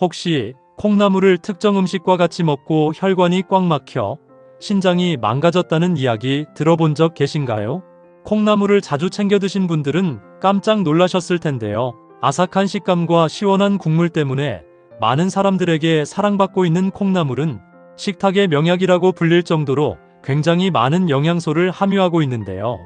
혹시 콩나물을 특정 음식과 같이 먹고 혈관이 꽉 막혀 신장이 망가졌다는 이야기 들어본 적 계신가요? 콩나물을 자주 챙겨 드신 분들은 깜짝 놀라셨을 텐데요. 아삭한 식감과 시원한 국물 때문에 많은 사람들에게 사랑받고 있는 콩나물은 식탁의 명약이라고 불릴 정도로 굉장히 많은 영양소를 함유하고 있는데요.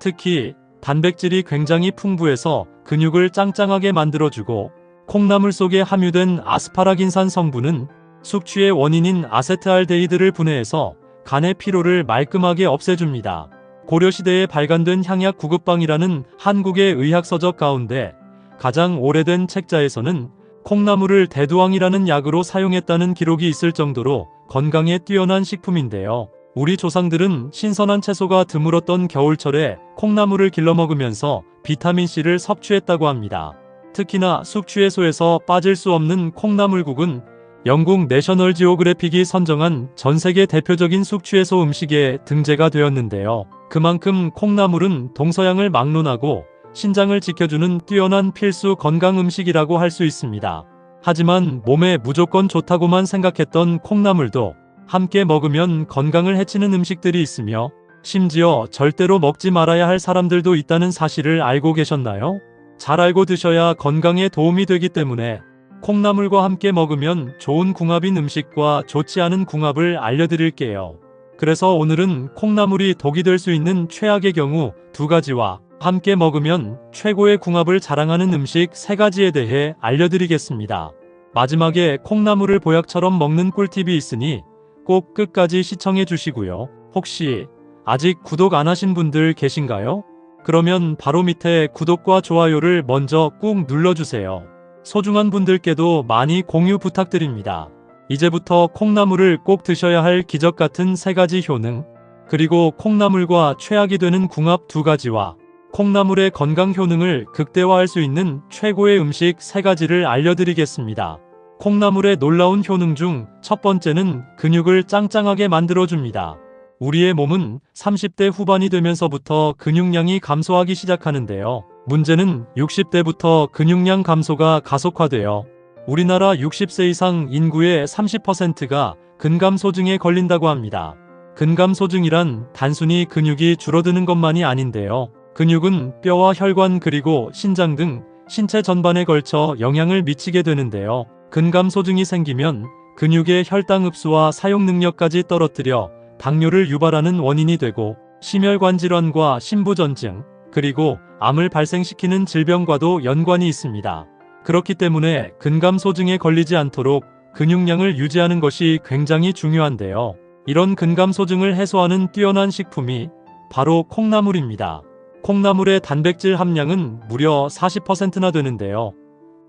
특히 단백질이 굉장히 풍부해서 근육을 짱짱하게 만들어주고, 콩나물 속에 함유된 아스파라긴산 성분은 숙취의 원인인 아세트알데히드를 분해해서 간의 피로를 말끔하게 없애줍니다. 고려시대에 발간된 향약 구급방이라는 한국의 의학서적 가운데 가장 오래된 책자에서는 콩나물을 대두왕이라는 약으로 사용했다는 기록이 있을 정도로 건강에 뛰어난 식품인데요. 우리 조상들은 신선한 채소가 드물었던 겨울철에 콩나물을 길러 먹으면서 비타민C를 섭취했다고 합니다. 특히나 숙취해소에서 빠질 수 없는 콩나물국은 영국 내셔널 지오그래픽이 선정한 전세계 대표적인 숙취해소 음식에 등재가 되었는데요. 그만큼 콩나물은 동서양을 막론하고 신장을 지켜주는 뛰어난 필수 건강 음식이라고 할 수 있습니다. 하지만 몸에 무조건 좋다고만 생각했던 콩나물도 함께 먹으면 건강을 해치는 음식들이 있으며, 심지어 절대로 먹지 말아야 할 사람들도 있다는 사실을 알고 계셨나요? 잘 알고 드셔야 건강에 도움이 되기 때문에 콩나물과 함께 먹으면 좋은 궁합인 음식과 좋지 않은 궁합을 알려드릴게요. 그래서 오늘은 콩나물이 독이 될 수 있는 최악의 경우 2가지와 함께 먹으면 최고의 궁합을 자랑하는 음식 3가지에 대해 알려드리겠습니다. 마지막에 콩나물을 보약처럼 먹는 꿀팁이 있으니 꼭 끝까지 시청해 주시고요. 혹시 아직 구독 안 하신 분들 계신가요? 그러면 바로 밑에 구독과 좋아요를 먼저 꾹 눌러주세요. 소중한 분들께도 많이 공유 부탁드립니다. 이제부터 콩나물을 꼭 드셔야 할 기적 같은 3가지 효능, 그리고 콩나물과 최악이 되는 궁합 2가지와 콩나물의 건강 효능을 극대화할 수 있는 최고의 음식 3가지를 알려드리겠습니다. 콩나물의 놀라운 효능 중 첫 번째는 근육을 짱짱하게 만들어줍니다. 우리의 몸은 30대 후반이 되면서부터 근육량이 감소하기 시작하는데요. 문제는 60대부터 근육량 감소가 가속화되어 우리나라 60세 이상 인구의 30%가 근감소증에 걸린다고 합니다. 근감소증이란 단순히 근육이 줄어드는 것만이 아닌데요. 근육은 뼈와 혈관 그리고 신장 등 신체 전반에 걸쳐 영향을 미치게 되는데요. 근감소증이 생기면 근육의 혈당 흡수와 사용 능력까지 떨어뜨려 당뇨를 유발하는 원인이 되고, 심혈관 질환과 신부전증, 그리고 암을 발생시키는 질병과도 연관이 있습니다. 그렇기 때문에 근감소증에 걸리지 않도록 근육량을 유지하는 것이 굉장히 중요한데요. 이런 근감소증을 해소하는 뛰어난 식품이 바로 콩나물입니다. 콩나물의 단백질 함량은 무려 40%나 되는데요.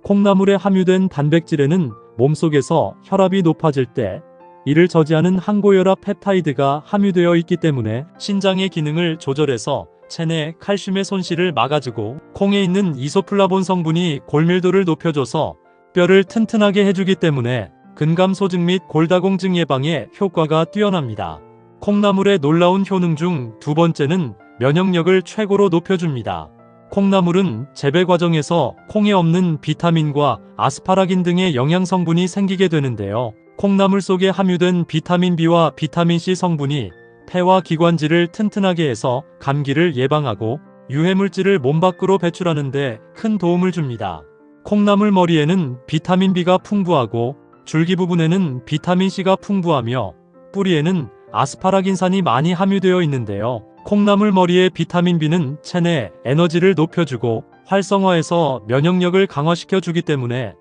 콩나물에 함유된 단백질에는 몸속에서 혈압이 높아질 때 이를 저지하는 항고혈압 펩타이드가 함유되어 있기 때문에 신장의 기능을 조절해서 체내 칼슘의 손실을 막아주고, 콩에 있는 이소플라본 성분이 골밀도를 높여줘서 뼈를 튼튼하게 해주기 때문에 근감소증 및 골다공증 예방에 효과가 뛰어납니다. 콩나물의 놀라운 효능 중 2번째는 면역력을 최고로 높여줍니다. 콩나물은 재배 과정에서 콩에 없는 비타민과 아스파라긴 등의 영양 성분이 생기게 되는데요. 콩나물 속에 함유된 비타민 B와 비타민 C 성분이 폐와 기관지를 튼튼하게 해서 감기를 예방하고 유해물질을 몸 밖으로 배출하는 데 큰 도움을 줍니다. 콩나물 머리에는 비타민 B가 풍부하고 줄기 부분에는 비타민 C가 풍부하며 뿌리에는 아스파라긴산이 많이 함유되어 있는데요. 콩나물 머리의 비타민 B는 체내 에너지를 높여주고 활성화해서 면역력을 강화시켜 주기 때문에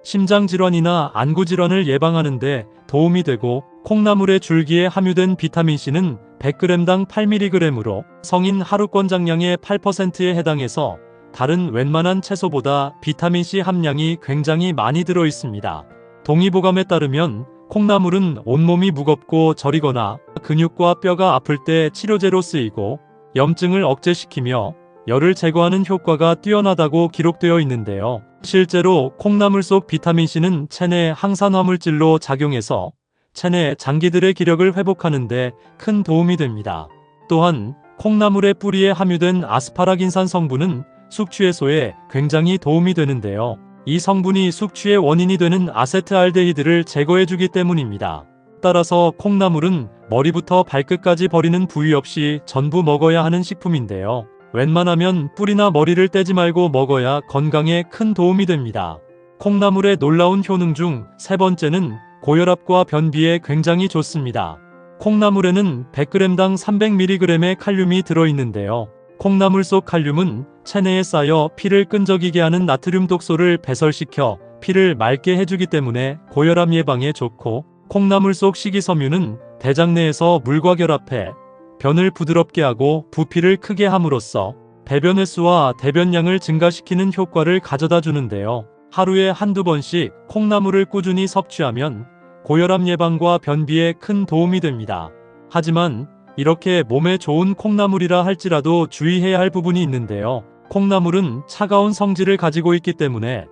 심장질환이나 안구질환을 예방하는 데 도움이 되고, 콩나물의 줄기에 함유된 비타민C는 100g당 8mg으로 성인 하루 권장량의 8%에 해당해서 다른 웬만한 채소보다 비타민C 함량이 굉장히 많이 들어 있습니다. 동의보감에 따르면 콩나물은 온몸이 무겁고 저리거나 근육과 뼈가 아플 때 치료제로 쓰이고, 염증을 억제시키며 열을 제거하는 효과가 뛰어나다고 기록되어 있는데요. 실제로 콩나물 속 비타민C는 체내 항산화물질로 작용해서 체내 장기들의 기력을 회복하는 데 큰 도움이 됩니다. 또한 콩나물의 뿌리에 함유된 아스파라긴산 성분은 숙취해소에 굉장히 도움이 되는데요. 이 성분이 숙취의 원인이 되는 아세트알데히드를 제거해주기 때문입니다. 따라서 콩나물은 머리부터 발끝까지 버리는 부위 없이 전부 먹어야 하는 식품인데요. 웬만하면 뿌리나 머리를 떼지 말고 먹어야 건강에 큰 도움이 됩니다. 콩나물의 놀라운 효능 중 세 번째는 고혈압과 변비에 굉장히 좋습니다. 콩나물에는 100g당 300mg의 칼륨이 들어있는데요. 콩나물 속 칼륨은 체내에 쌓여 피를 끈적이게 하는 나트륨 독소를 배설시켜 피를 맑게 해주기 때문에 고혈압 예방에 좋고, 콩나물 속 식이섬유는 대장 내에서 물과 결합해 변을 부드럽게 하고 부피를 크게 함으로써 배변 횟수와 대변량을 증가시키는 효과를 가져다 주는데요. 하루에 한두 번씩 콩나물을 꾸준히 섭취하면 고혈압 예방과 변비에 큰 도움이 됩니다. 하지만 이렇게 몸에 좋은 콩나물이라 할지라도 주의해야 할 부분이 있는데요. 콩나물은 차가운 성질을 가지고 있기 때문에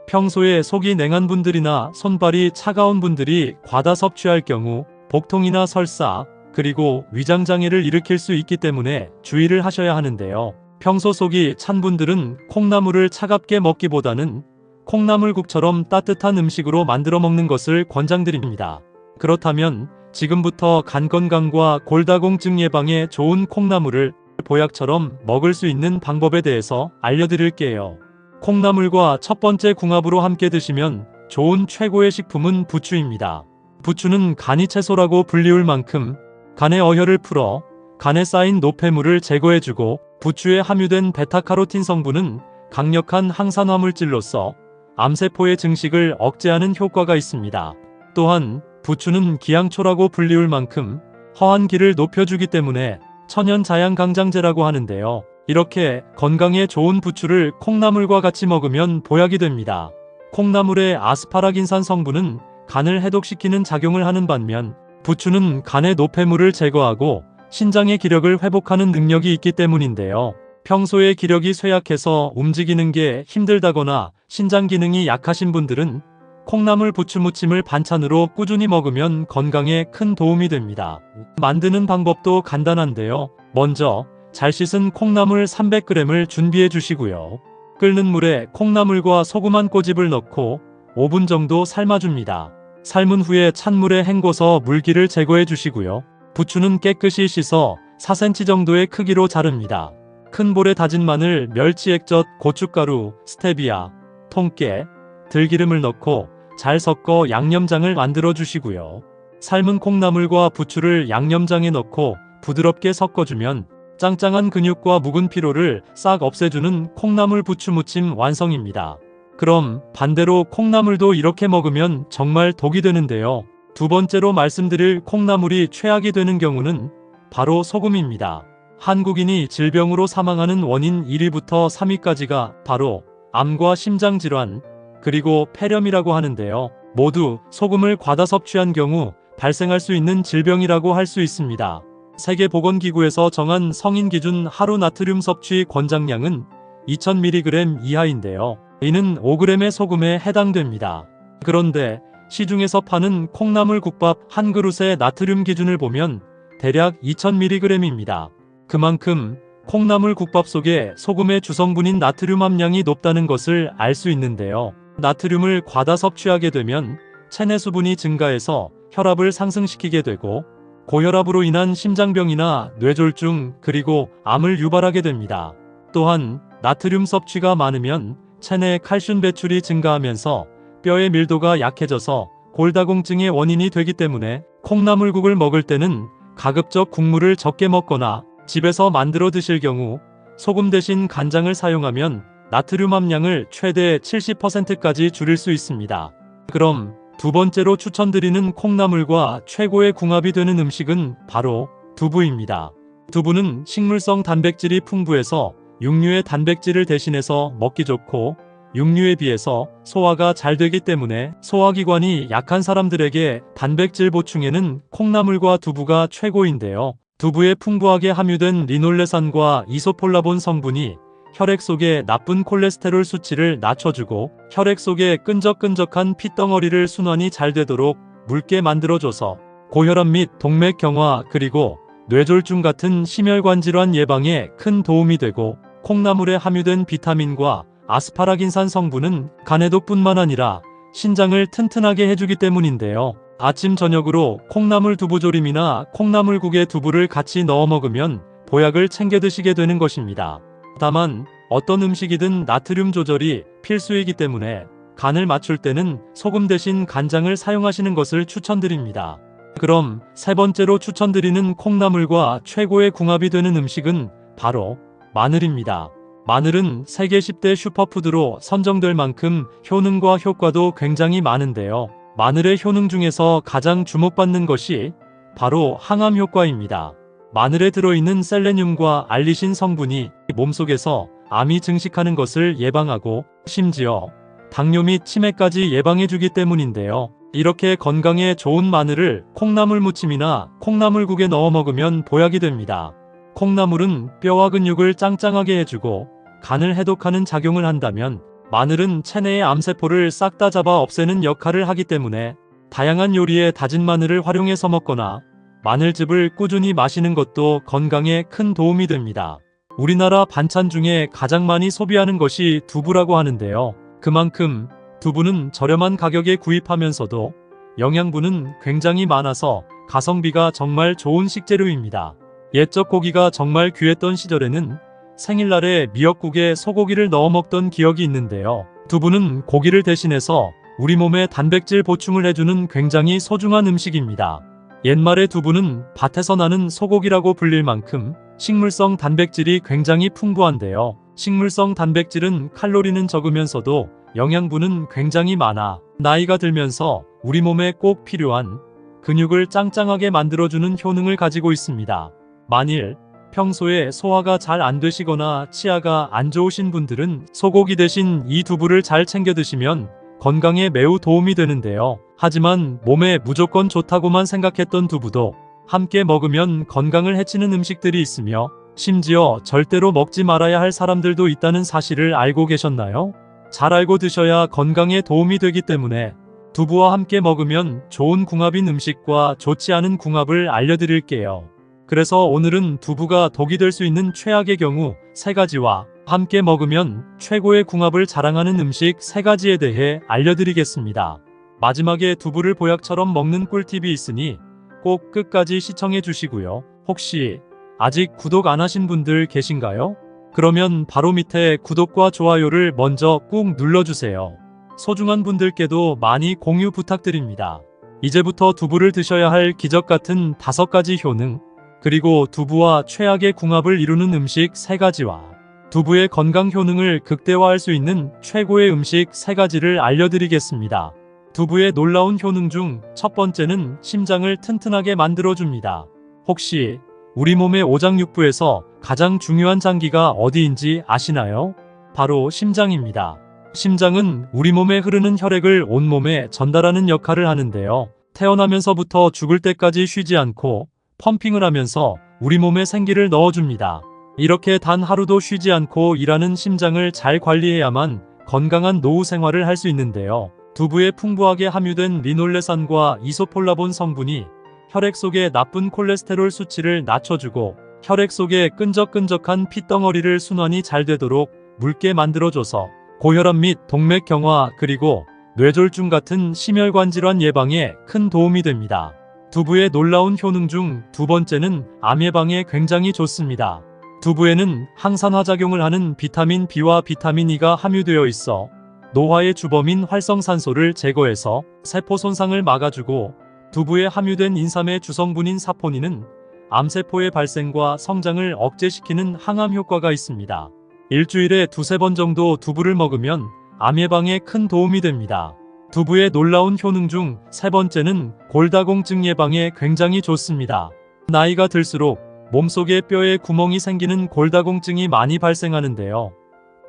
평소에 속이 냉한 분들이나 손발이 차가운 분들이 과다 섭취할 경우 복통이나 설사, 그리고 위장장애를 일으킬 수 있기 때문에 주의를 하셔야 하는데요. 평소 속이 찬 분들은 콩나물을 차갑게 먹기보다는 콩나물국처럼 따뜻한 음식으로 만들어 먹는 것을 권장드립니다. 그렇다면 지금부터 간 건강과 골다공증 예방에 좋은 콩나물을 보약처럼 먹을 수 있는 방법에 대해서 알려드릴게요. 콩나물과 첫 번째 궁합으로 함께 드시면 좋은 최고의 식품은 부추입니다. 부추는 간이 채소라고 불리울 만큼 간의 어혈을 풀어 간에 쌓인 노폐물을 제거해주고, 부추에 함유된 베타카로틴 성분은 강력한 항산화물질로서 암세포의 증식을 억제하는 효과가 있습니다. 또한 부추는 기양초라고 불리울 만큼 허한 기를 높여주기 때문에 천연 자양강장제라고 하는데요. 이렇게 건강에 좋은 부추를 콩나물과 같이 먹으면 보약이 됩니다. 콩나물의 아스파라긴산 성분은 간을 해독시키는 작용을 하는 반면, 부추는 간의 노폐물을 제거하고 신장의 기력을 회복하는 능력이 있기 때문인데요. 평소에 기력이 쇠약해서 움직이는 게 힘들다거나 신장 기능이 약하신 분들은 콩나물 부추무침을 반찬으로 꾸준히 먹으면 건강에 큰 도움이 됩니다. 만드는 방법도 간단한데요. 먼저 잘 씻은 콩나물 300g을 준비해 주시고요. 끓는 물에 콩나물과 소금 한 꼬집을 넣고 5분 정도 삶아줍니다. 삶은 후에 찬물에 헹궈서 물기를 제거해 주시고요. 부추는 깨끗이 씻어 4cm 정도의 크기로 자릅니다. 큰 볼에 다진 마늘, 멸치 액젓, 고춧가루, 스테비아, 통깨, 들기름을 넣고 잘 섞어 양념장을 만들어 주시고요. 삶은 콩나물과 부추를 양념장에 넣고 부드럽게 섞어주면 짱짱한 근육과 묵은 피로를 싹 없애주는 콩나물 부추 무침 완성입니다. 그럼 반대로 콩나물도 이렇게 먹으면 정말 독이 되는데요. 두 번째로 말씀드릴 콩나물이 최악이 되는 경우는 바로 소금입니다. 한국인이 질병으로 사망하는 원인 1위부터 3위까지가 바로 암과 심장질환, 그리고 폐렴이라고 하는데요. 모두 소금을 과다 섭취한 경우 발생할 수 있는 질병이라고 할 수 있습니다. 세계보건기구에서 정한 성인 기준 하루 나트륨 섭취 권장량은 2000mg 이하인데요. 이는 5g의 소금에 해당됩니다. 그런데 시중에서 파는 콩나물 국밥 한 그릇의 나트륨 기준을 보면 대략 2000mg입니다. 그만큼 콩나물 국밥 속에 소금의 주성분인 나트륨 함량이 높다는 것을 알 수 있는데요. 나트륨을 과다 섭취하게 되면 체내 수분이 증가해서 혈압을 상승시키게 되고, 고혈압으로 인한 심장병이나 뇌졸중, 그리고 암을 유발하게 됩니다. 또한 나트륨 섭취가 많으면 체내 칼슘 배출이 증가하면서 뼈의 밀도가 약해져서 골다공증의 원인이 되기 때문에 콩나물국을 먹을 때는 가급적 국물을 적게 먹거나 집에서 만들어 드실 경우 소금 대신 간장을 사용하면 나트륨 함량을 최대 70%까지 줄일 수 있습니다. 그럼 두 번째로 추천드리는 콩나물과 최고의 궁합이 되는 음식은 바로 두부입니다. 두부는 식물성 단백질이 풍부해서 육류의 단백질을 대신해서 먹기 좋고, 육류에 비해서 소화가 잘 되기 때문에 소화기관이 약한 사람들에게 단백질 보충에는 콩나물과 두부가 최고인데요. 두부에 풍부하게 함유된 리놀레산과 이소폴라본 성분이 혈액 속의 나쁜 콜레스테롤 수치를 낮춰주고 혈액 속의 끈적끈적한 핏덩어리를 순환이 잘 되도록 묽게 만들어줘서 고혈압 및 동맥경화, 그리고 뇌졸중 같은 심혈관 질환 예방에 큰 도움이 되고, 콩나물에 함유된 비타민과 아스파라긴산 성분은 간해독뿐만 아니라 신장을 튼튼하게 해주기 때문인데요. 아침 저녁으로 콩나물 두부조림이나 콩나물국에 두부를 같이 넣어 먹으면 보약을 챙겨 드시게 되는 것입니다. 다만 어떤 음식이든 나트륨 조절이 필수이기 때문에 간을 맞출 때는 소금 대신 간장을 사용하시는 것을 추천드립니다. 그럼 세 번째로 추천드리는 콩나물과 최고의 궁합이 되는 음식은 바로 마늘입니다. 마늘은 세계 10대 슈퍼푸드로 선정될 만큼 효능과 효과도 굉장히 많은데요. 마늘의 효능 중에서 가장 주목받는 것이 바로 항암 효과입니다. 마늘에 들어있는 셀레늄과 알리신 성분이 몸속에서 암이 증식하는 것을 예방하고 심지어 당뇨 및 치매까지 예방해주기 때문인데요. 이렇게 건강에 좋은 마늘을 콩나물 무침이나 콩나물국에 넣어 먹으면 보약이 됩니다. 콩나물은 뼈와 근육을 짱짱하게 해주고 간을 해독하는 작용을 한다면 마늘은 체내의 암세포를 싹 다 잡아 없애는 역할을 하기 때문에 다양한 요리에 다진 마늘을 활용해서 먹거나 마늘즙을 꾸준히 마시는 것도 건강에 큰 도움이 됩니다. 우리나라 반찬 중에 가장 많이 소비하는 것이 두부라고 하는데요. 그만큼 두부는 저렴한 가격에 구입하면서도 영양분은 굉장히 많아서 가성비가 정말 좋은 식재료입니다. 옛적 고기가 정말 귀했던 시절에는 생일날에 미역국에 소고기를 넣어 먹던 기억이 있는데요. 두부는 고기를 대신해서 우리 몸에 단백질 보충을 해주는 굉장히 소중한 음식입니다. 옛말에 두부는 밭에서 나는 소고기라고 불릴 만큼 식물성 단백질이 굉장히 풍부한데요. 식물성 단백질은 칼로리는 적으면서도 영양분은 굉장히 많아 나이가 들면서 우리 몸에 꼭 필요한 근육을 짱짱하게 만들어주는 효능을 가지고 있습니다. 만일 평소에 소화가 잘 안 되시거나 치아가 안 좋으신 분들은 소고기 대신 이 두부를 잘 챙겨 드시면 건강에 매우 도움이 되는데요. 하지만 몸에 무조건 좋다고만 생각했던 두부도 함께 먹으면 건강을 해치는 음식들이 있으며 심지어 절대로 먹지 말아야 할 사람들도 있다는 사실을 알고 계셨나요? 잘 알고 드셔야 건강에 도움이 되기 때문에 두부와 함께 먹으면 좋은 궁합인 음식과 좋지 않은 궁합을 알려드릴게요. 그래서 오늘은 두부가 독이 될 수 있는 최악의 경우 3가지와 함께 먹으면 최고의 궁합을 자랑하는 음식 3가지에 대해 알려드리겠습니다. 마지막에 두부를 보약처럼 먹는 꿀팁이 있으니 꼭 끝까지 시청해 주시고요. 혹시 아직 구독 안 하신 분들 계신가요? 그러면 바로 밑에 구독과 좋아요를 먼저 꾹 눌러주세요. 소중한 분들께도 많이 공유 부탁드립니다. 이제부터 두부를 드셔야 할 기적 같은 5가지 효능, 그리고 두부와 최악의 궁합을 이루는 음식 3가지와 두부의 건강 효능을 극대화할 수 있는 최고의 음식 3가지를 알려드리겠습니다. 두부의 놀라운 효능 중 첫 번째는 심장을 튼튼하게 만들어줍니다. 혹시 우리 몸의 오장육부에서 가장 중요한 장기가 어디인지 아시나요? 바로 심장입니다. 심장은 우리 몸에 흐르는 혈액을 온몸에 전달하는 역할을 하는데요. 태어나면서부터 죽을 때까지 쉬지 않고 펌핑을 하면서 우리 몸에 생기를 넣어줍니다. 이렇게 단 하루도 쉬지 않고 일하는 심장을 잘 관리해야만 건강한 노후 생활을 할 수 있는데요. 두부에 풍부하게 함유된 리놀레산과 이소폴라본 성분이 혈액 속의 나쁜 콜레스테롤 수치를 낮춰주고 혈액 속의 끈적끈적한 피덩어리를 순환이 잘 되도록 묽게 만들어줘서 고혈압 및 동맥경화 그리고 뇌졸중 같은 심혈관 질환 예방에 큰 도움이 됩니다. 두부의 놀라운 효능 중 2번째는 암 예방에 굉장히 좋습니다. 두부에는 항산화작용을 하는 비타민 B와 비타민 E가 함유되어 있어 노화의 주범인 활성산소를 제거해서 세포 손상을 막아주고 두부에 함유된 인삼의 주성분인 사포닌은 암세포의 발생과 성장을 억제시키는 항암 효과가 있습니다. 일주일에 2~3번 정도 두부를 먹으면 암 예방에 큰 도움이 됩니다. 두부의 놀라운 효능 중 3번째는 골다공증 예방에 굉장히 좋습니다. 나이가 들수록 몸속에 뼈에 구멍이 생기는 골다공증이 많이 발생하는데요.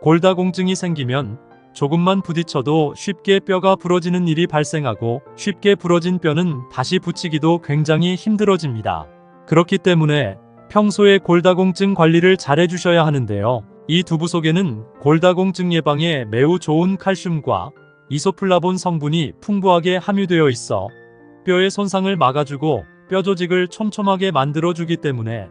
골다공증이 생기면 조금만 부딪혀도 쉽게 뼈가 부러지는 일이 발생하고 쉽게 부러진 뼈는 다시 붙이기도 굉장히 힘들어집니다. 그렇기 때문에 평소에 골다공증 관리를 잘 해주셔야 하는데요. 이 두부 속에는 골다공증 예방에 매우 좋은 칼슘과 이소플라본 성분이 풍부하게 함유되어 있어 뼈의 손상을 막아주고 뼈 조직을 촘촘하게 만들어주기 때문에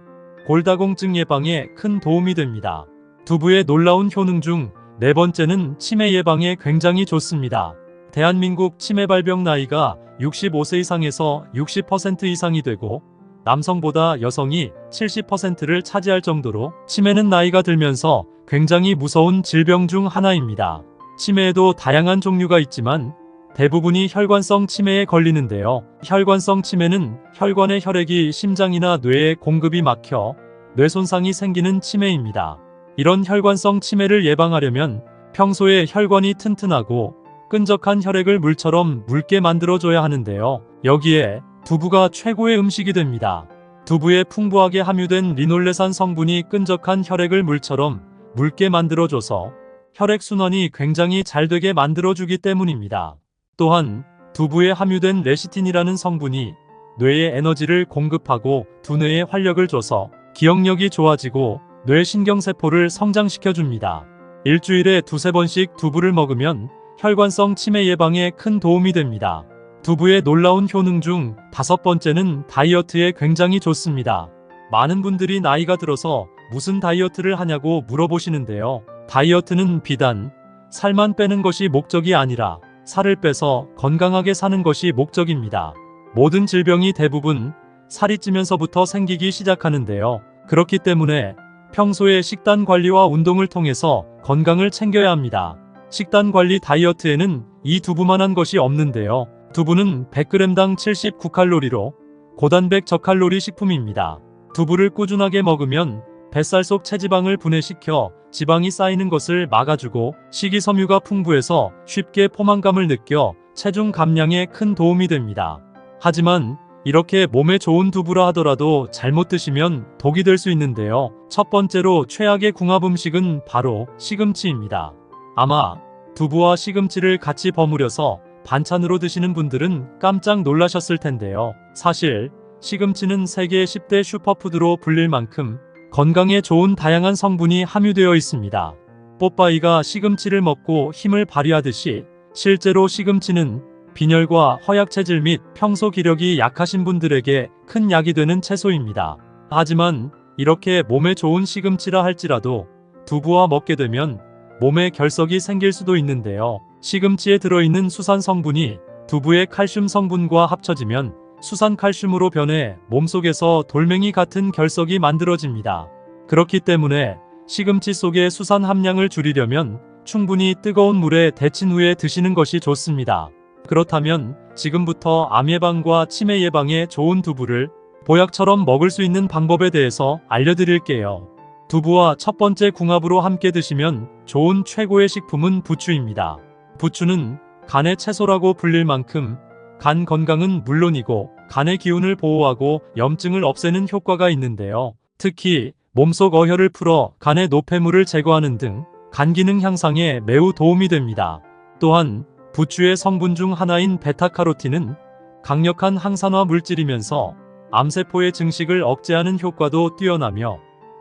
골다공증 예방에 큰 도움이 됩니다. 두부의 놀라운 효능 중 네 번째는 치매 예방에 굉장히 좋습니다. 대한민국 치매 발병 나이가 65세 이상에서 60% 이상이 되고 남성보다 여성이 70%를 차지할 정도로 치매는 나이가 들면서 굉장히 무서운 질병 중 하나입니다. 치매에도 다양한 종류가 있지만 대부분이 혈관성 치매에 걸리는데요. 혈관성 치매는 혈관의 혈액이 심장이나 뇌에 공급이 막혀 뇌 손상이 생기는 치매입니다. 이런 혈관성 치매를 예방하려면 평소에 혈관이 튼튼하고 끈적한 혈액을 물처럼 묽게 만들어줘야 하는데요. 여기에 두부가 최고의 음식이 됩니다. 두부에 풍부하게 함유된 리놀레산 성분이 끈적한 혈액을 물처럼 묽게 만들어줘서 혈액순환이 굉장히 잘 되게 만들어주기 때문입니다. 또한 두부에 함유된 레시틴이라는 성분이 뇌에 에너지를 공급하고 두뇌에 활력을 줘서 기억력이 좋아지고 뇌신경세포를 성장시켜줍니다. 일주일에 두세 번씩 두부를 먹으면 혈관성 치매 예방에 큰 도움이 됩니다. 두부의 놀라운 효능 중 5번째는 다이어트에 굉장히 좋습니다. 많은 분들이 나이가 들어서 무슨 다이어트를 하냐고 물어보시는데요. 다이어트는 비단 살만 빼는 것이 목적이 아니라 살을 빼서 건강하게 사는 것이 목적입니다. 모든 질병이 대부분 살이 찌면서부터 생기기 시작하는데요. 그렇기 때문에 평소에 식단 관리와 운동을 통해서 건강을 챙겨야 합니다. 식단 관리 다이어트에는 이 두부만한 것이 없는데요. 두부는 100g당 79칼로리로 고단백 저칼로리 식품입니다. 두부를 꾸준하게 먹으면 뱃살 속 체지방을 분해시켜 지방이 쌓이는 것을 막아주고 식이섬유가 풍부해서 쉽게 포만감을 느껴 체중 감량에 큰 도움이 됩니다. 하지만 이렇게 몸에 좋은 두부라 하더라도 잘못 드시면 독이 될 수 있는데요. 첫 번째로 최악의 궁합 음식은 바로 시금치입니다. 아마 두부와 시금치를 같이 버무려서 반찬으로 드시는 분들은 깜짝 놀라셨을 텐데요. 사실 시금치는 세계 10대 슈퍼푸드로 불릴 만큼 건강에 좋은 다양한 성분이 함유되어 있습니다. 뽀빠이가 시금치를 먹고 힘을 발휘하듯이 실제로 시금치는 빈혈과 허약체질 및 평소 기력이 약하신 분들에게 큰 약이 되는 채소입니다. 하지만 이렇게 몸에 좋은 시금치라 할지라도 두부와 먹게 되면 몸에 결석이 생길 수도 있는데요. 시금치에 들어있는 수산 성분이 두부의 칼슘 성분과 합쳐지면 수산칼슘으로 변해 몸속에서 돌멩이 같은 결석이 만들어집니다. 그렇기 때문에 시금치 속의 수산 함량을 줄이려면 충분히 뜨거운 물에 데친 후에 드시는 것이 좋습니다. 그렇다면 지금부터 암 예방과 치매 예방에 좋은 두부를 보약처럼 먹을 수 있는 방법에 대해서 알려드릴게요. 두부와 첫 번째 궁합으로 함께 드시면 좋은 최고의 식품은 부추입니다. 부추는 간의 채소라고 불릴 만큼 간 건강은 물론이고 간의 기운을 보호하고 염증을 없애는 효과가 있는데요. 특히 몸속 어혈을 풀어 간의 노폐물을 제거하는 등 간 기능 향상에 매우 도움이 됩니다. 또한 부추의 성분 중 하나인 베타카로틴은 강력한 항산화 물질이면서 암세포의 증식을 억제하는 효과도 뛰어나며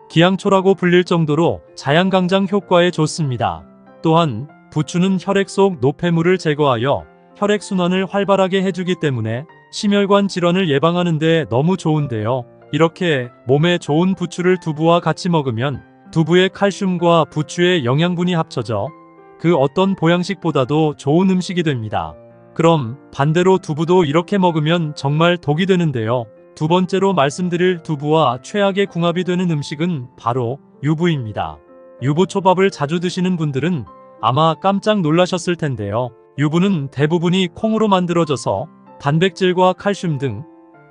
기양초라고 불릴 정도로 자양강장 효과에 좋습니다. 또한 부추는 혈액 속 노폐물을 제거하여 혈액순환을 활발하게 해주기 때문에 심혈관 질환을 예방하는 데 너무 좋은데요. 이렇게 몸에 좋은 부추를 두부와 같이 먹으면 두부의 칼슘과 부추의 영양분이 합쳐져 그 어떤 보양식보다도 좋은 음식이 됩니다. 그럼 반대로 두부도 이렇게 먹으면 정말 독이 되는데요. 두 번째로 말씀드릴 두부와 최악의 궁합이 되는 음식은 바로 유부입니다. 유부초밥을 자주 드시는 분들은 아마 깜짝 놀라셨을 텐데요. 유부는 대부분이 콩으로 만들어져서 단백질과 칼슘 등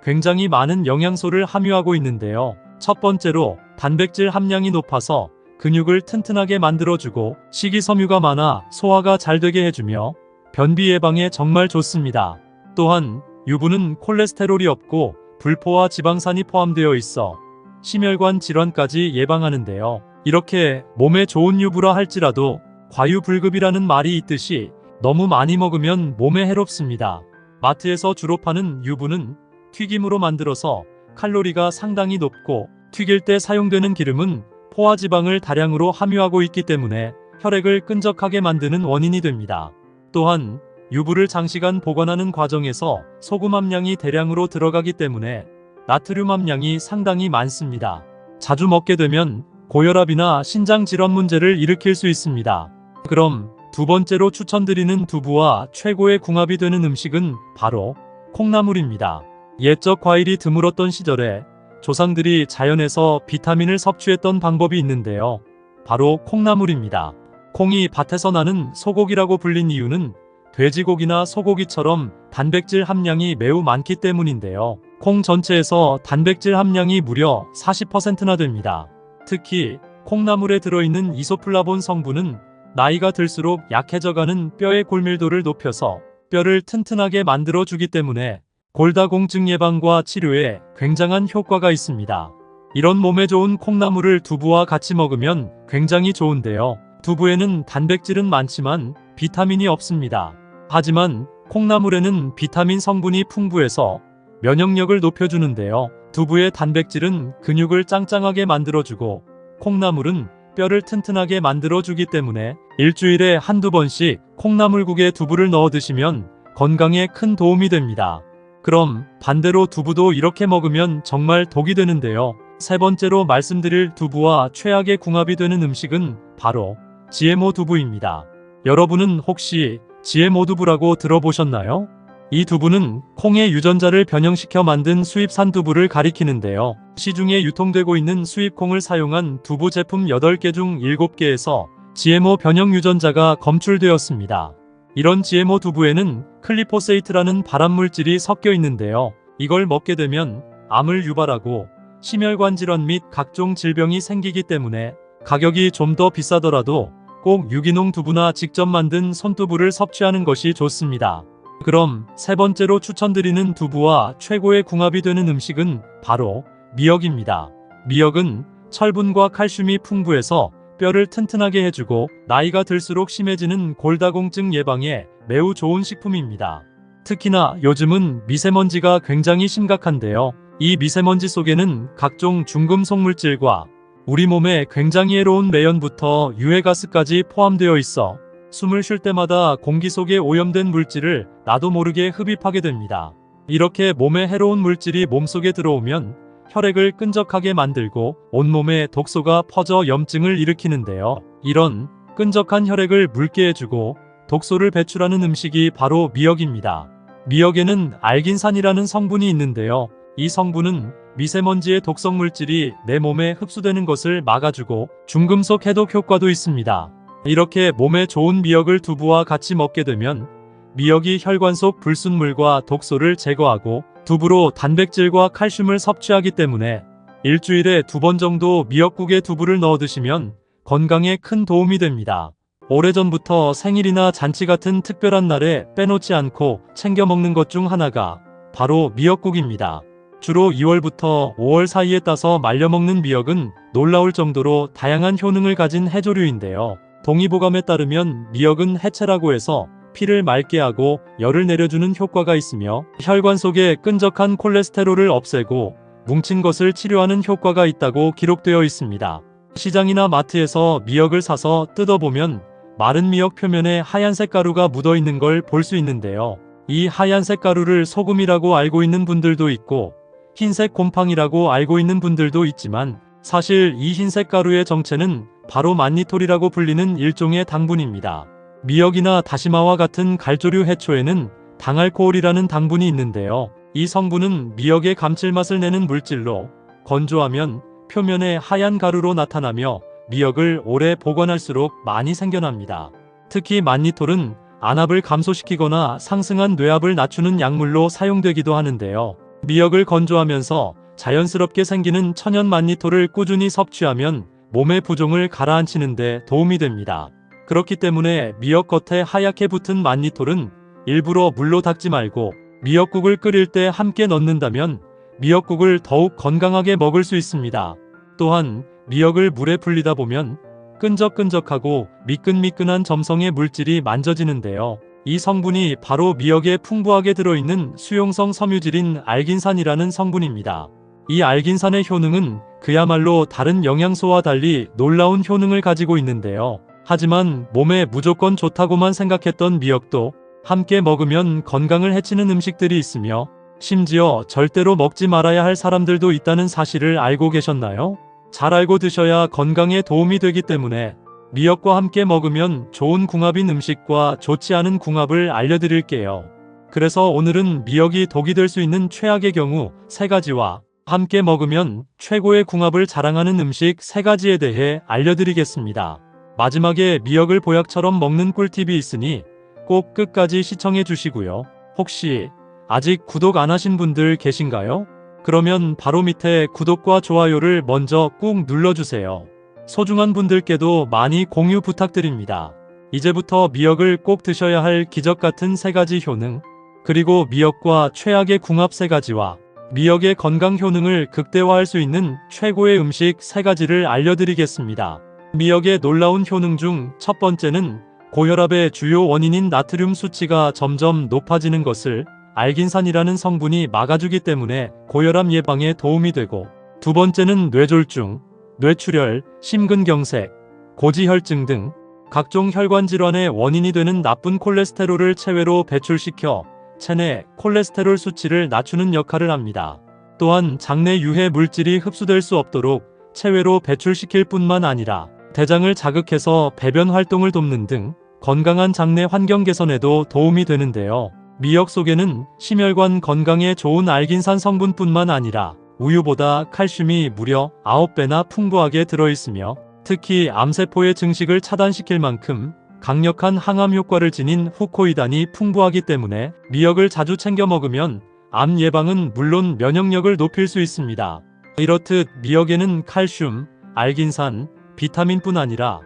굉장히 많은 영양소를 함유하고 있는데요. 첫 번째로 단백질 함량이 높아서 근육을 튼튼하게 만들어주고 식이섬유가 많아 소화가 잘 되게 해주며 변비 예방에 정말 좋습니다. 또한 유부는 콜레스테롤이 없고 불포화 지방산이 포함되어 있어 심혈관 질환까지 예방하는데요. 이렇게 몸에 좋은 유부라 할지라도 과유불급이라는 말이 있듯이 너무 많이 먹으면 몸에 해롭습니다. 마트에서 주로 파는 유부는 튀김으로 만들어서 칼로리가 상당히 높고 튀길 때 사용되는 기름은 포화지방을 다량으로 함유하고 있기 때문에 혈액을 끈적하게 만드는 원인이 됩니다. 또한 유부를 장시간 보관하는 과정에서 소금 함량이 대량으로 들어가기 때문에 나트륨 함량이 상당히 많습니다. 자주 먹게 되면 고혈압이나 신장 질환 문제를 일으킬 수 있습니다. 그럼 두 번째로 추천드리는 두부와 최고의 궁합이 되는 음식은 바로 콩나물입니다. 옛적 과일이 드물었던 시절에 조상들이 자연에서 비타민을 섭취했던 방법이 있는데요. 바로 콩나물입니다. 콩이 밭에서 나는 소고기라고 불린 이유는 돼지고기나 소고기처럼 단백질 함량이 매우 많기 때문인데요. 콩 전체에서 단백질 함량이 무려 40%나 됩니다. 특히 콩나물에 들어있는 이소플라본 성분은 나이가 들수록 약해져가는 뼈의 골밀도를 높여서 뼈를 튼튼하게 만들어주기 때문에 골다공증 예방과 치료에 굉장한 효과가 있습니다. 이런 몸에 좋은 콩나물을 두부와 같이 먹으면 굉장히 좋은데요. 두부에는 단백질은 많지만 비타민이 없습니다. 하지만 콩나물에는 비타민 성분이 풍부해서 면역력을 높여주는데요. 두부의 단백질은 근육을 짱짱하게 만들어주고 콩나물은 뼈를 튼튼하게 만들어주기 때문에 일주일에 한두 번씩 콩나물국에 두부를 넣어 드시면 건강에 큰 도움이 됩니다. 그럼 반대로 두부도 이렇게 먹으면 정말 독이 되는데요. 세 번째로 말씀드릴 두부와 최악의 궁합이 되는 음식은 바로 GMO 두부입니다. 여러분은 혹시 GMO 두부라고 들어보셨나요? 이 두부는 콩의 유전자를 변형시켜 만든 수입산 두부를 가리키는데요. 시중에 유통되고 있는 수입콩을 사용한 두부 제품 8개 중 7개에서 GMO 변형 유전자가 검출되었습니다. 이런 GMO 두부에는 클리포세이트라는 발암물질이 섞여 있는데요. 이걸 먹게 되면 암을 유발하고 심혈관 질환 및 각종 질병이 생기기 때문에 가격이 좀 더 비싸더라도 꼭 유기농 두부나 직접 만든 손두부를 섭취하는 것이 좋습니다. 그럼 세 번째로 추천드리는 두부와 최고의 궁합이 되는 음식은 바로 미역입니다. 미역은 철분과 칼슘이 풍부해서 뼈를 튼튼하게 해주고 나이가 들수록 심해지는 골다공증 예방에 매우 좋은 식품입니다. 특히나 요즘은 미세먼지가 굉장히 심각한데요. 이 미세먼지 속에는 각종 중금속 물질과 우리 몸에 굉장히 해로운 매연부터 유해가스까지 포함되어 있어 숨을 쉴 때마다 공기 속에 오염된 물질을 나도 모르게 흡입하게 됩니다. 이렇게 몸에 해로운 물질이 몸속에 들어오면 혈액을 끈적하게 만들고 온몸에 독소가 퍼져 염증을 일으키는데요. 이런 끈적한 혈액을 묽게 해주고 독소를 배출하는 음식이 바로 미역입니다. 미역에는 알긴산이라는 성분이 있는데요. 이 성분은 미세먼지의 독성 물질이 내 몸에 흡수되는 것을 막아주고 중금속 해독 효과도 있습니다. 이렇게 몸에 좋은 미역을 두부와 같이 먹게 되면 미역이 혈관 속 불순물과 독소를 제거하고 두부로 단백질과 칼슘을 섭취하기 때문에 일주일에 2번 정도 미역국에 두부를 넣어 드시면 건강에 큰 도움이 됩니다. 오래전부터 생일이나 잔치 같은 특별한 날에 빼놓지 않고 챙겨 먹는 것 중 하나가 바로 미역국입니다. 주로 2월부터 5월 사이에 따서 말려 먹는 미역은 놀라울 정도로 다양한 효능을 가진 해조류인데요. 동의보감에 따르면 미역은 해체라고 해서 피를 맑게 하고 열을 내려주는 효과가 있으며 혈관 속의 끈적한 콜레스테롤을 없애고 뭉친 것을 치료하는 효과가 있다고 기록되어 있습니다. 시장이나 마트에서 미역을 사서 뜯어보면 마른 미역 표면에 하얀색 가루가 묻어 있는 걸 볼 수 있는데요. 이 하얀색 가루를 소금이라고 알고 있는 분들도 있고 흰색 곰팡이라고 알고 있는 분들도 있지만 사실 이 흰색 가루의 정체는 바로 만니톨이라고 불리는 일종의 당분입니다. 미역이나 다시마와 같은 갈조류 해초에는 당알코올이라는 당분이 있는데요. 이 성분은 미역의 감칠맛을 내는 물질로 건조하면 표면에 하얀 가루로 나타나며 미역을 오래 보관할수록 많이 생겨납니다. 특히 만니톨은 안압을 감소시키거나 상승한 뇌압을 낮추는 약물로 사용되기도 하는데요. 미역을 건조하면서 자연스럽게 생기는 천연 만니톨을 꾸준히 섭취하면 몸의 부종을 가라앉히는 데 도움이 됩니다. 그렇기 때문에 미역 겉에 하얗게 붙은 만니톨은 일부러 물로 닦지 말고 미역국을 끓일 때 함께 넣는다면 미역국을 더욱 건강하게 먹을 수 있습니다. 또한 미역을 물에 불리다 보면 끈적끈적하고 미끈미끈한 점성의 물질이 만져지는데요. 이 성분이 바로 미역에 풍부하게 들어있는 수용성 섬유질인 알긴산이라는 성분입니다. 이 알긴산의 효능은 그야말로 다른 영양소와 달리 놀라운 효능을 가지고 있는데요. 하지만 몸에 무조건 좋다고만 생각했던 미역도 함께 먹으면 건강을 해치는 음식들이 있으며 심지어 절대로 먹지 말아야 할 사람들도 있다는 사실을 알고 계셨나요? 잘 알고 드셔야 건강에 도움이 되기 때문에 미역과 함께 먹으면 좋은 궁합인 음식과 좋지 않은 궁합을 알려드릴게요. 그래서 오늘은 미역이 독이 될 수 있는 최악의 경우 3가지와 함께 먹으면 최고의 궁합을 자랑하는 음식 3가지에 대해 알려드리겠습니다. 마지막에 미역을 보약처럼 먹는 꿀팁이 있으니 꼭 끝까지 시청해 주시고요. 혹시 아직 구독 안 하신 분들 계신가요? 그러면 바로 밑에 구독과 좋아요를 먼저 꾹 눌러주세요. 소중한 분들께도 많이 공유 부탁드립니다. 이제부터 미역을 꼭 드셔야 할 기적같은 3가지 효능, 그리고 미역과 최악의 궁합 3가지와 미역의 건강 효능을 극대화할 수 있는 최고의 음식 3가지를 알려드리겠습니다. 미역의 놀라운 효능 중 첫 번째는 고혈압의 주요 원인인 나트륨 수치가 점점 높아지는 것을 알긴산이라는 성분이 막아주기 때문에 고혈압 예방에 도움이 되고, 두 번째는 뇌졸중, 뇌출혈, 심근경색, 고지혈증 등 각종 혈관 질환의 원인이 되는 나쁜 콜레스테롤을 체외로 배출시켜 체내 콜레스테롤 수치를 낮추는 역할을 합니다. 또한 장내 유해 물질이 흡수될 수 없도록 체외로 배출시킬 뿐만 아니라 대장을 자극해서 배변 활동을 돕는 등 건강한 장내 환경 개선에도 도움이 되는데요. 미역 속에는 심혈관 건강에 좋은 알긴산 성분뿐만 아니라 우유보다 칼슘이 무려 9배나 풍부하게 들어있으며, 특히 암세포의 증식을 차단시킬 만큼 강력한 항암 효과를 지닌 후코이단이 풍부하기 때문에 미역을 자주 챙겨 먹으면 암 예방은 물론 면역력을 높일 수 있습니다. 이렇듯 미역에는 칼슘, 알긴산, 비타민뿐 아니라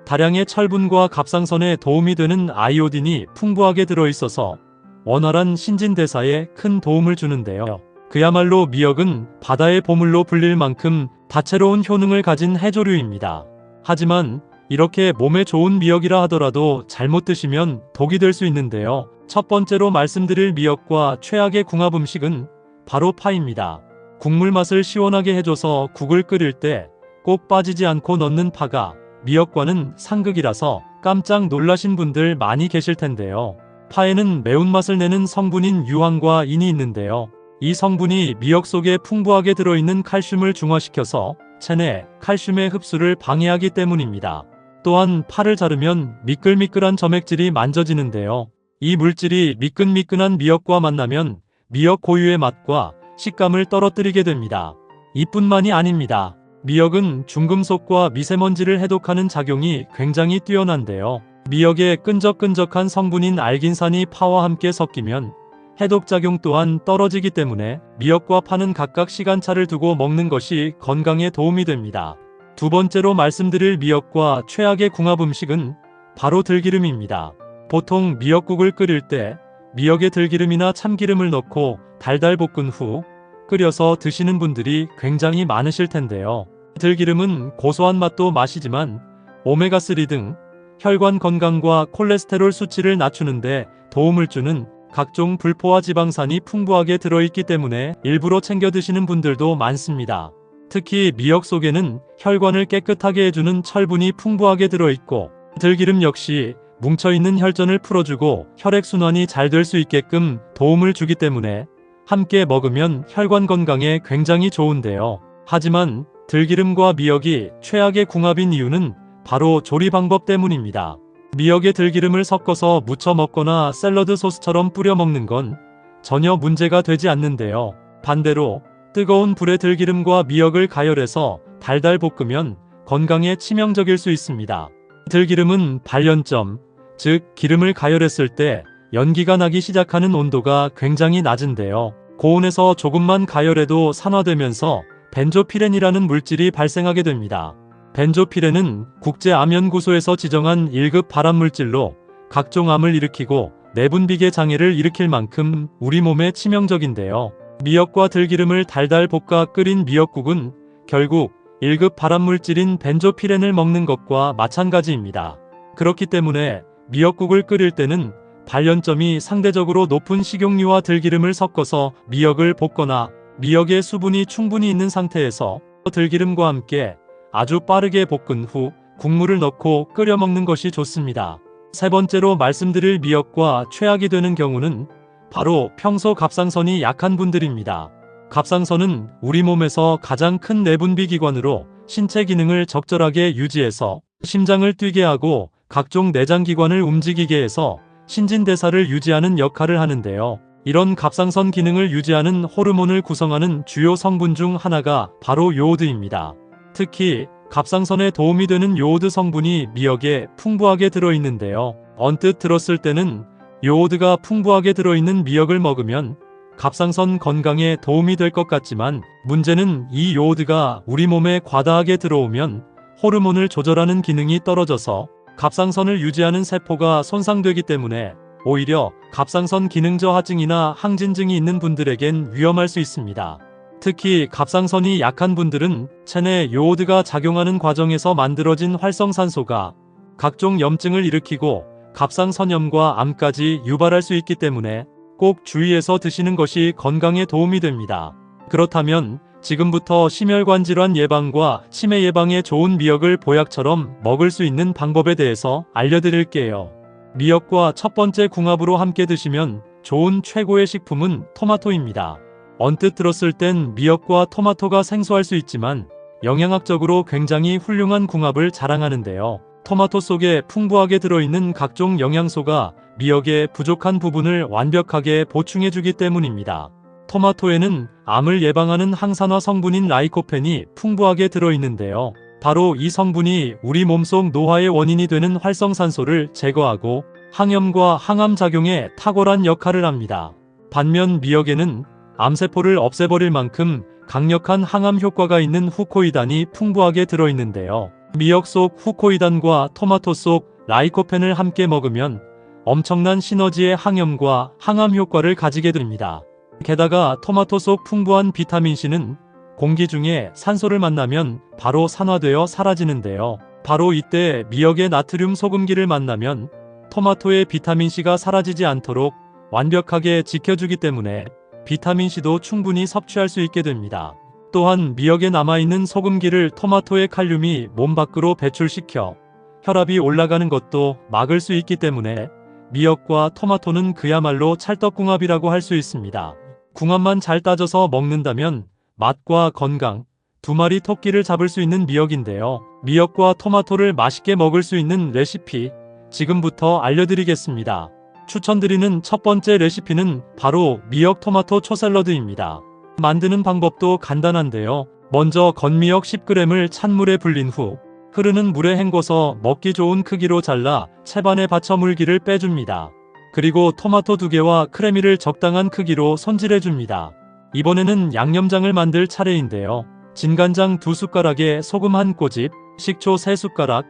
다량의 철분과 갑상선에 도움이 되는 아이오딘이 풍부하게 들어있어서 원활한 신진대사에 큰 도움을 주는데요. 그야말로 미역은 바다의 보물로 불릴 만큼 다채로운 효능을 가진 해조류입니다. 하지만 이렇게 몸에 좋은 미역이라 하더라도 잘못 드시면 독이 될 수 있는데요. 첫 번째로 말씀드릴 미역과 최악의 궁합 음식은 바로 파입니다. 국물 맛을 시원하게 해줘서 국을 끓일 때 꼭 빠지지 않고 넣는 파가 미역과는 상극이라서 깜짝 놀라신 분들 많이 계실 텐데요. 파에는 매운맛을 내는 성분인 유황과 인이 있는데요. 이 성분이 미역 속에 풍부하게 들어있는 칼슘을 중화시켜서 체내 칼슘의 흡수를 방해하기 때문입니다. 또한 파를 자르면 미끌미끌한 점액질이 만져지는데요. 이 물질이 미끈미끈한 미역과 만나면 미역 고유의 맛과 식감을 떨어뜨리게 됩니다. 이뿐만이 아닙니다. 미역은 중금속과 미세먼지를 해독하는 작용이 굉장히 뛰어난데요. 미역의 끈적끈적한 성분인 알긴산이 파와 함께 섞이면 해독작용 또한 떨어지기 때문에 미역과 파는 각각 시간차를 두고 먹는 것이 건강에 도움이 됩니다. 두 번째로 말씀드릴 미역과 최악의 궁합 음식은 바로 들기름입니다. 보통 미역국을 끓일 때 미역에 들기름이나 참기름을 넣고 달달 볶은 후 끓여서 드시는 분들이 굉장히 많으실 텐데요. 들기름은 고소한 맛도 맛이지만 오메가3 등 혈관 건강과 콜레스테롤 수치를 낮추는데 도움을 주는 각종 불포화 지방산이 풍부하게 들어있기 때문에 일부러 챙겨 드시는 분들도 많습니다. 특히 미역 속에는 혈관을 깨끗하게 해주는 철분이 풍부하게 들어있고, 들기름 역시 뭉쳐있는 혈전을 풀어주고 혈액순환이 잘 될 수 있게끔 도움을 주기 때문에 함께 먹으면 혈관 건강에 굉장히 좋은데요. 하지만 들기름과 미역이 최악의 궁합인 이유는 바로 조리 방법 때문입니다. 미역에 들기름을 섞어서 무쳐 먹거나 샐러드 소스처럼 뿌려 먹는 건 전혀 문제가 되지 않는데요. 반대로 뜨거운 불에 들기름과 미역을 가열해서 달달 볶으면 건강에 치명적일 수 있습니다. 들기름은 발연점, 즉 기름을 가열했을 때 연기가 나기 시작하는 온도가 굉장히 낮은데요. 고온에서 조금만 가열해도 산화되면서 벤조피렌이라는 물질이 발생하게 됩니다. 벤조피렌은 국제암연구소에서 지정한 1급 발암물질로 각종 암을 일으키고 내분비계 장애를 일으킬 만큼 우리 몸에 치명적인데요. 미역과 들기름을 달달 볶아 끓인 미역국은 결국 1급 발암물질인 벤조피렌을 먹는 것과 마찬가지입니다. 그렇기 때문에 미역국을 끓일 때는 발연점이 상대적으로 높은 식용유와 들기름을 섞어서 미역을 볶거나 미역에 수분이 충분히 있는 상태에서 들기름과 함께 아주 빠르게 볶은 후 국물을 넣고 끓여 먹는 것이 좋습니다. 세 번째로 말씀드릴 미역과 최악이 되는 경우는 바로 평소 갑상선이 약한 분들입니다. 갑상선은 우리 몸에서 가장 큰 내분비 기관으로 신체 기능을 적절하게 유지해서 심장을 뛰게 하고 각종 내장기관을 움직이게 해서 신진대사를 유지하는 역할을 하는데요. 이런 갑상선 기능을 유지하는 호르몬을 구성하는 주요 성분 중 하나가 바로 요오드입니다. 특히 갑상선에 도움이 되는 요오드 성분이 미역에 풍부하게 들어있는데요. 언뜻 들었을 때는 요오드가 풍부하게 들어있는 미역을 먹으면 갑상선 건강에 도움이 될 것 같지만, 문제는 이 요오드가 우리 몸에 과다하게 들어오면 호르몬을 조절하는 기능이 떨어져서 갑상선을 유지하는 세포가 손상되기 때문에 오히려 갑상선 기능 저하증이나 항진증이 있는 분들에겐 위험할 수 있습니다. 특히 갑상선이 약한 분들은 체내 요오드가 작용하는 과정에서 만들어진 활성산소가 각종 염증을 일으키고 갑상선염과 암까지 유발할 수 있기 때문에 꼭 주의해서 드시는 것이 건강에 도움이 됩니다. 그렇다면 지금부터 심혈관 질환 예방과 치매 예방에 좋은 미역을 보약처럼 먹을 수 있는 방법에 대해서 알려드릴게요. 미역과 첫 번째 궁합으로 함께 드시면 좋은 최고의 식품은 토마토입니다. 언뜻 들었을 땐 미역과 토마토가 생소할 수 있지만 영양학적으로 굉장히 훌륭한 궁합을 자랑하는데요. 토마토 속에 풍부하게 들어있는 각종 영양소가 미역의 부족한 부분을 완벽하게 보충해주기 때문입니다. 토마토에는 암을 예방하는 항산화 성분인 라이코펜이 풍부하게 들어있는데요. 바로 이 성분이 우리 몸속 노화의 원인이 되는 활성산소를 제거하고 항염과 항암작용에 탁월한 역할을 합니다. 반면 미역에는 암세포를 없애버릴 만큼 강력한 항암 효과가 있는 후코이단이 풍부하게 들어있는데요. 미역 속 후코이단과 토마토 속 라이코펜을 함께 먹으면 엄청난 시너지의 항염과 항암 효과를 가지게 됩니다. 게다가 토마토 속 풍부한 비타민C는 공기 중에 산소를 만나면 바로 산화되어 사라지는데요. 바로 이때 미역의 나트륨 소금기를 만나면 토마토의 비타민C가 사라지지 않도록 완벽하게 지켜주기 때문에 비타민C도 충분히 섭취할 수 있게 됩니다. 또한 미역에 남아있는 소금기를 토마토의 칼륨이 몸 밖으로 배출시켜 혈압이 올라가는 것도 막을 수 있기 때문에 미역과 토마토는 그야말로 찰떡궁합이라고 할 수 있습니다. 궁합만 잘 따져서 먹는다면 맛과 건강, 두 마리 토끼를 잡을 수 있는 미역인데요. 미역과 토마토를 맛있게 먹을 수 있는 레시피 지금부터 알려드리겠습니다. 추천드리는 첫 번째 레시피는 바로 미역 토마토 초샐러드입니다. 만드는 방법도 간단한데요. 먼저 건미역 10g을 찬물에 불린 후 흐르는 물에 헹궈서 먹기 좋은 크기로 잘라 채반에 받쳐 물기를 빼줍니다. 그리고 토마토 2개와 크래미를 적당한 크기로 손질해줍니다. 이번에는 양념장을 만들 차례인데요. 진간장 2숟가락에 소금 1꼬집, 식초 3숟가락,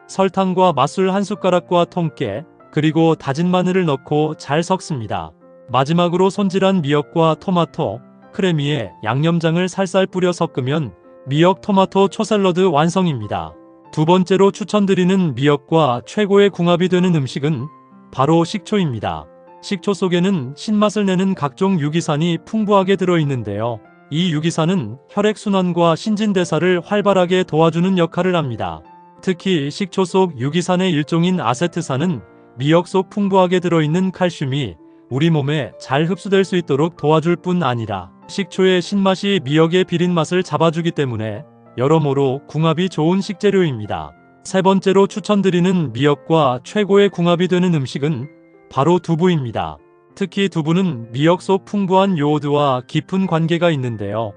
설탕과 맛술 1숟가락과 통깨, 그리고 다진 마늘을 넣고 잘 섞습니다. 마지막으로 손질한 미역과 토마토, 크래미에 양념장을 살살 뿌려 섞으면 미역 토마토 초샐러드 완성입니다. 두 번째로 추천드리는 미역과 최고의 궁합이 되는 음식은 바로 식초입니다. 식초 속에는 신맛을 내는 각종 유기산이 풍부하게 들어있는데요. 이 유기산은 혈액순환과 신진대사를 활발하게 도와주는 역할을 합니다. 특히 식초 속 유기산의 일종인 아세트산은 미역 속 풍부하게 들어있는 칼슘이 우리 몸에 잘 흡수될 수 있도록 도와줄 뿐 아니라 식초의 신맛이 미역의 비린 맛을 잡아주기 때문에 여러모로 궁합이 좋은 식재료입니다. 세 번째로 추천드리는 미역과 최고의 궁합이 되는 음식은 바로 두부입니다. 특히 두부는 미역 속 풍부한 요오드와 깊은 관계가 있는데요.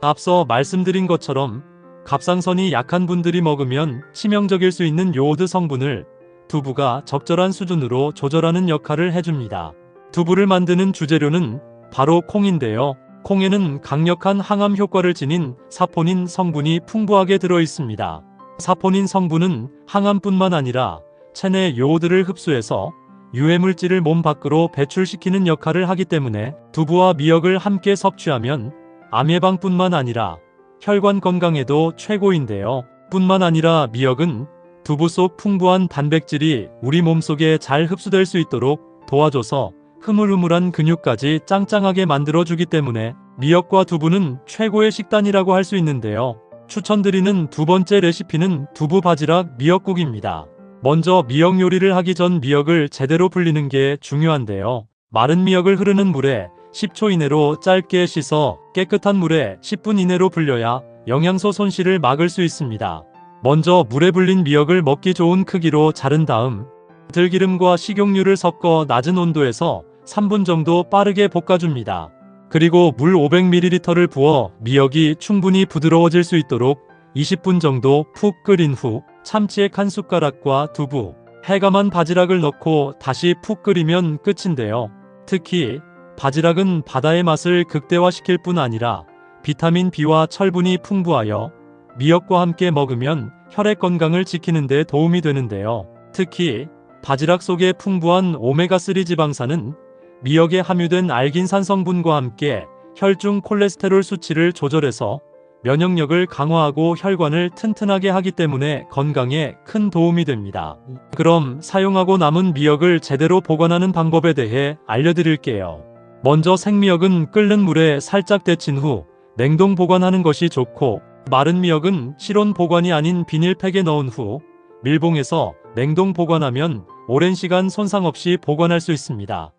앞서 말씀드린 것처럼 갑상선이 약한 분들이 먹으면 치명적일 수 있는 요오드 성분을 두부가 적절한 수준으로 조절하는 역할을 해줍니다. 두부를 만드는 주재료는 바로 콩인데요. 콩에는 강력한 항암 효과를 지닌 사포닌 성분이 풍부하게 들어있습니다. 사포닌 성분은 항암뿐만 아니라 체내 요오드를 흡수해서 유해물질을 몸 밖으로 배출시키는 역할을 하기 때문에 두부와 미역을 함께 섭취하면 암 예방뿐만 아니라 혈관 건강에도 최고인데요. 뿐만 아니라 미역은 두부 속 풍부한 단백질이 우리 몸속에 잘 흡수될 수 있도록 도와줘서 흐물흐물한 근육까지 짱짱하게 만들어주기 때문에 미역과 두부는 최고의 식단이라고 할 수 있는데요. 추천드리는 두 번째 레시피는 두부 바지락 미역국입니다. 먼저 미역 요리를 하기 전 미역을 제대로 불리는 게 중요한데요. 마른 미역을 흐르는 물에 10초 이내로 짧게 씻어 깨끗한 물에 10분 이내로 불려야 영양소 손실을 막을 수 있습니다. 먼저 물에 불린 미역을 먹기 좋은 크기로 자른 다음 들기름과 식용유를 섞어 낮은 온도에서 3분 정도 빠르게 볶아줍니다. 그리고 물 500ml를 부어 미역이 충분히 부드러워질 수 있도록 20분 정도 푹 끓인 후 참치액 한 숟가락과 두부, 해감한 바지락을 넣고 다시 푹 끓이면 끝인데요. 특히 바지락은 바다의 맛을 극대화시킬 뿐 아니라 비타민 B와 철분이 풍부하여 미역과 함께 먹으면 혈액 건강을 지키는 데 도움이 되는데요. 특히 바지락 속에 풍부한 오메가3 지방산은 미역에 함유된 알긴산 성분과 함께 혈중 콜레스테롤 수치를 조절해서 면역력을 강화하고 혈관을 튼튼하게 하기 때문에 건강에 큰 도움이 됩니다. 그럼 사용하고 남은 미역을 제대로 보관하는 방법에 대해 알려드릴게요. 먼저 생미역은 끓는 물에 살짝 데친 후 냉동 보관하는 것이 좋고, 마른 미역은 실온 보관이 아닌 비닐팩에 넣은 후 밀봉해서 냉동 보관하면 오랜 시간 손상 없이 보관할 수 있습니다.